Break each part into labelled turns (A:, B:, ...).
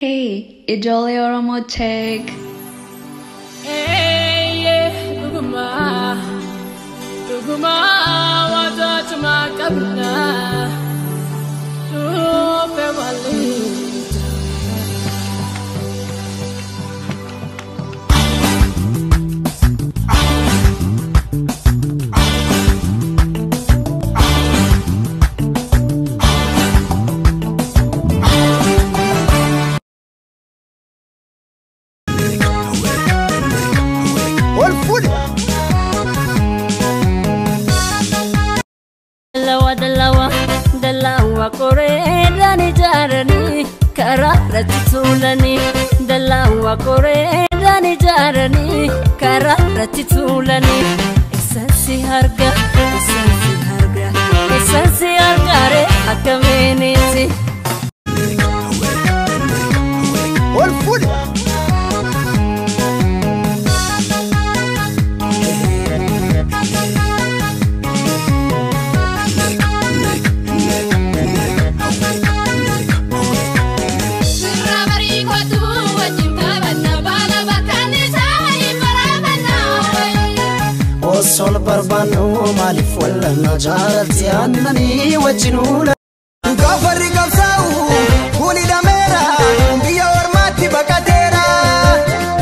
A: Hey, Ijoollee Oromoo Tech.
B: Hey, Duguma, watatuma kabna, Dupe wali. Dalawa koreedhaan ijaaranii karaa irratti tuulanii dalawa koreedhaan ijaaranii karaa irratti tuulanii eessansi harga ree akkamiiniiti.
C: Sol barbanu malif wala najarati annani wajinula Gafari gafsau kuni damera biya ormati bakatera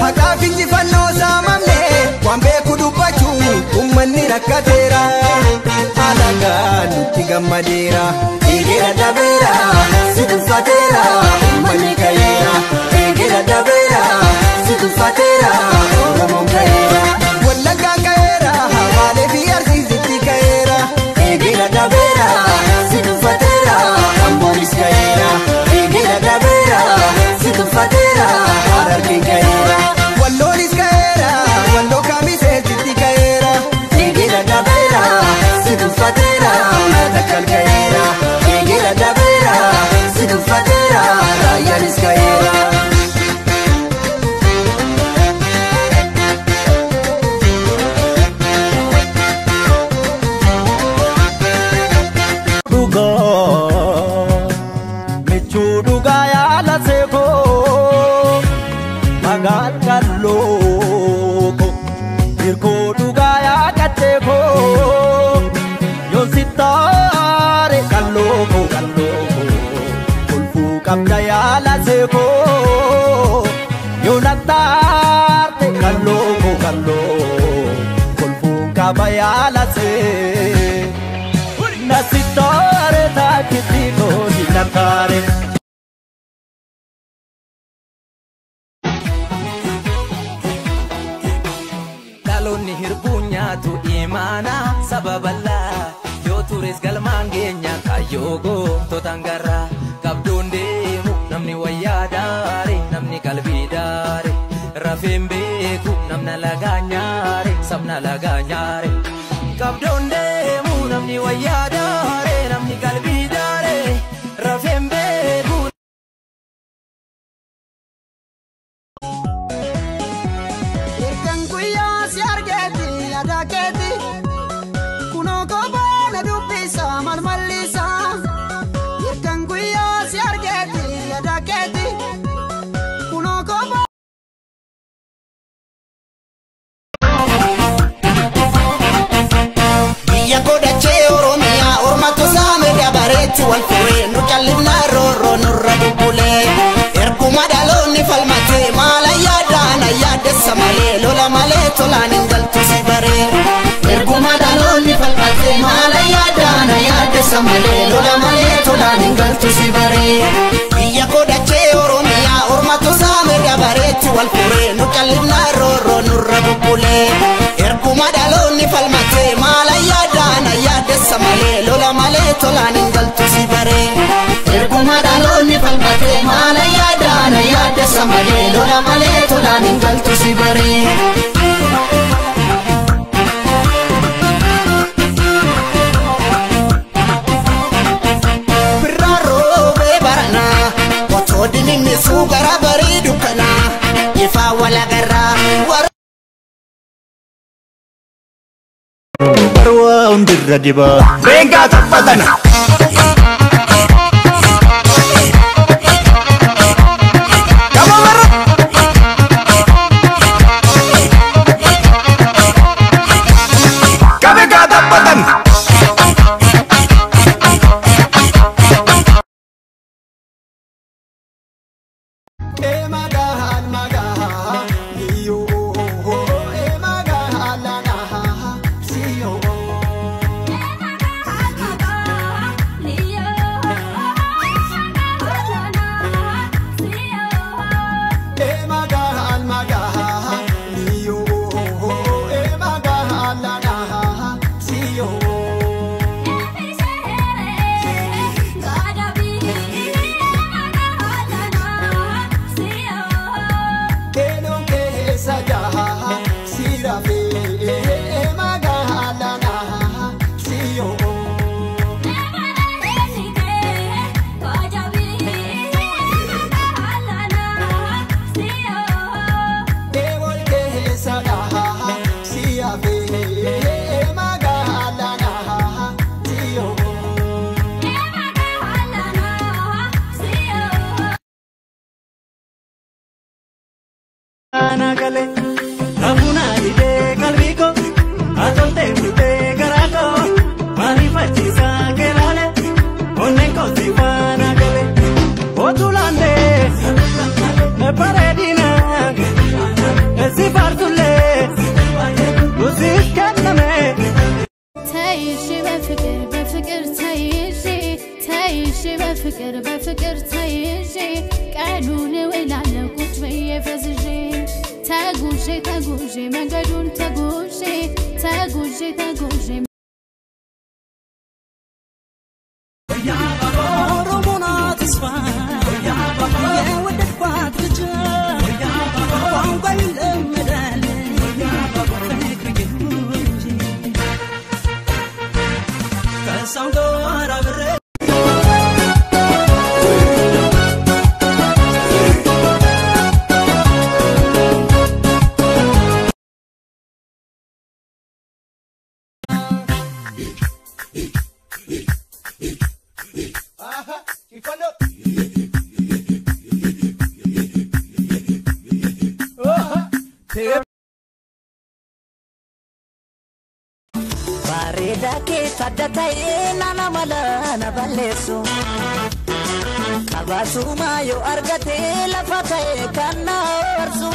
C: Haka finji fanno samamne wambe kudubachu ummanni rakatera Alaga nuti gammadera Egera dabera sidufatera ummanni kayera Egera dabera sidufatera Oromo kayera Wallaga kayera Dabera, sidufatera, amboris kaera. Egera dabera, sidufatera, ararkin kaera. Walloris kaera, wallo kamise titi kaera. Egera dabera, sidufatera, adakal kaera. Egera dabera, sidufatera, rayanis kaera. Kabdaya la seko Yonatarte kallo Kolfu kabaya la se Nasitare ta kitiko dinatare Dalonni hirbunya tu imana sababalla Yo turis galmangenya kayogo totangara Kabdonde namni wayyaadaare namni qalbiidaare rafeen beeku namna lagaanyaare sabna lagaanyaare kabdoonde namni wayyaadaare namni qalbiidaare rafeen beeku Irkan guyyaa si argeeti yaadakeeti kunoo gobaana dubbisa malmallisa Irkan guyyaa si argeeti yaadakeeti kunoo gobaana Biyya godhachee Oromiyaa ormatu saame dabareetti wal furee nu callifna roorroo nurra bubbulee erguma dhaloonni falmatee maala yaadaan ayyaadessa malee lola malee tolaan hin galtu si baree erguma dhaloonni falmatee maala yaadaan ayyaadessa malee lola malee tolaan hin galtu si baree biyya godhachee Oromiyaa ormatu saame dabareetti wal furee nu callifna roorroo nurra bubbulee erguma dhaloonni falmatee maala yaadaan ayyaadessa malee lola malee tolaan hin galtu si baree erguma dhaloonni falmatee maala yaadaan ayyaadessa malee lola malee tolaan hin galtu si baree Birraa roobee baranaa otoo dininni suugara barii dukkanaa ifaa walagarraa Barwa undirra diba Venga tapatana
D: ana gale abuna ide kalbiko atolte ide garako mari fachisa gelale onnen kosi ana gale otulande paredina esi fartule usis kaname
E: تعيشي بفكر تعيشي بفكر تعيشي قانوني ويلعلى كنت بيه فزجي تاغوشي منقدون تاغوشي
D: يا بابا رومونا تصفى يا بابا يا ودك بات بجا يا بابا وانقل المدال يا بابا فكرك يوجي كسانغورا بري
B: Bareda ke tadatai nana mala na balesu Kabasu mayo argate la fatai kana warsu